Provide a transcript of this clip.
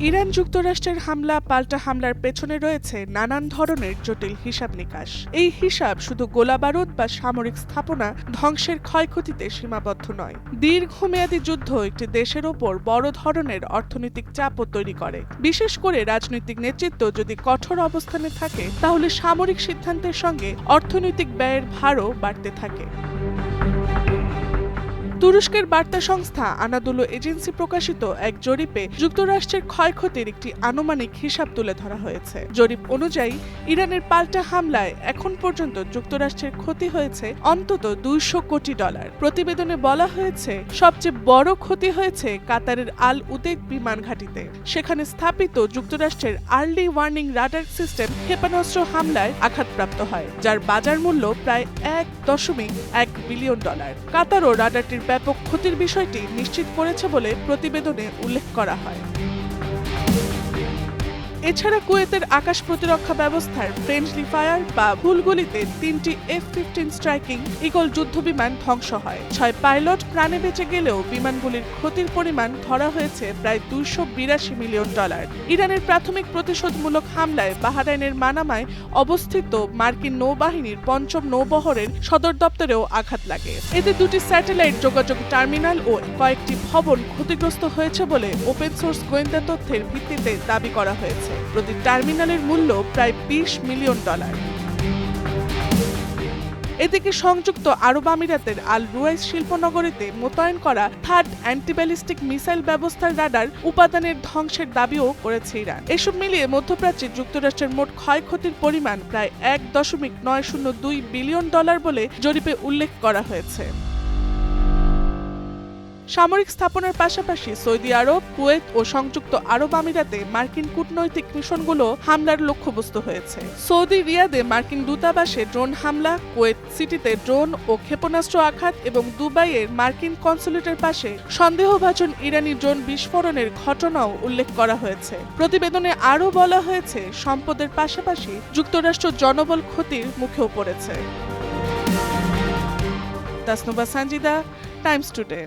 Iran যুক্তরাষ্ট্রের হামলা পাল্টা হামলার পেছনে রয়েছে নানান ধরনের জটিল হিসাব নিকাশ। এই হিসাব শুধু গোলাবারুদ বা সামরিক স্থাপনা ধ্বংসের ক্ষয়ক্ষতিতে সীমাবদ্ধ নয়। দীর্ঘমেয়াদী যুদ্ধ একটি দেশের ওপর বড় ধরনের অর্থনৈতিক চাপও তৈরি করে। বিশেষ করে রাজনৈতিক নেতৃত্ব যদি কঠোর অবস্থানে থাকে, তাহলে সামরিক সিদ্ধান্তের সঙ্গে অর্থনৈতিক ব্যয়ের ভারও বাড়তে থাকে। তুরস্কের বার্তা সংস্থা আনাদোলু এজেন্সি প্রকাশিত এক জরিপে যুক্তরাষ্ট্রের ক্ষয়ক্ষতির একটি আনুমানিক হিসাব তুলে ধরা হয়েছে। জরিপ অনুযায়ী ইরানের পাল্টা হামলায় এখন পর্যন্ত যুক্তরাষ্ট্রের ক্ষতি হয়েছে অন্তত $200 কোটি। প্রতিবেদনে বলা হয়েছে, সবচেয়ে বড় ক্ষতি হয়েছে কাতারের আল উদেদ বিমান ঘাঁটিতে। সেখানে স্থাপিত যুক্তরাষ্ট্রের আর্লি ওয়ার্নিং রাডার সিস্টেম ক্ষেপণাস্ত্র হামলায় আঘাতপ্রাপ্ত হয়, যার বাজার মূল্য প্রায় $1.1 বিলিয়ন। কাতারও রাডারটির ব্যাপক ক্ষতির বিষয়টি নিশ্চিত করেছে বলে প্রতিবেদনে উল্লেখ করা হয়। এছাড়া কুয়েতের আকাশ প্রতিরক্ষা ব্যবস্থার ফ্রেন্ডলি ফায়ার বা বুলগুলিতে 3টি F-15 স্ট্রাইকিং ঈগল যুদ্ধবিমান ধ্বংস হয়। 6 পাইলট প্রাণে বেঁচে গেলেও বিমানগুলির ক্ষতির পরিমাণ ধরা হয়েছে প্রায় $282 মিলিয়ন। ইরানের প্রাথমিক প্রতিশোধমূলক হামলায় বাহরাইনের মানামায় অবস্থিত মার্কিন নৌবাহিনীর 5ম নৌবহরের সদর দপ্তরেও আঘাত লাগে। এতে 2টি স্যাটেলাইট যোগাযোগ টার্মিনাল ও কয়েকটি ভবন ক্ষতিগ্রস্ত হয়েছে বলে ওপেন সোর্স গোয়েন্দা তথ্যের ভিত্তিতে দাবি করা হয়েছে। প্রতি টার্মিনালের মূল্য প্রায় $20 মিলিয়ন। এদিকে সংযুক্ত আরব আমিরাতের আল রুয়াইস শিল্পনগরীতে মোতায়েন করা থার্ড অ্যান্টিব্যালিস্টিক মিসাইল ব্যবস্থার রাডার উপাদানের ধ্বংসের দাবিও করেছে ইরান। এসব মিলিয়ে মধ্যপ্রাচ্যে যুক্তরাষ্ট্রের মোট ক্ষয়ক্ষতির পরিমাণ প্রায় $1.902 বিলিয়ন বলে জরিপে উল্লেখ করা হয়েছে। সামরিক স্থাপনার পাশাপাশি সৌদি আরব, কুয়েত ও সংযুক্ত আরব আমিরাতে মার্কিন কূটনৈতিক মিশনগুলো হামলার লক্ষ্যবস্তু হয়েছে। সৌদি রিয়াদে মার্কিন দূতাবাসে ড্রোন হামলা, কুয়েত সিটিতে ড্রোন ও ক্ষেপণাস্ত্র আঘাত এবং দুবাইয়ের মার্কিন কনসুলেটের পাশে সন্দেহভাজন ইরানি ড্রোন বিস্ফোরণের ঘটনাও উল্লেখ করা হয়েছে। প্রতিবেদনে আরও বলা হয়েছে, সম্পদের পাশাপাশি যুক্তরাষ্ট্র জনবল ক্ষতির মুখেও পড়েছে। Tasnuva Sanjida, Times today.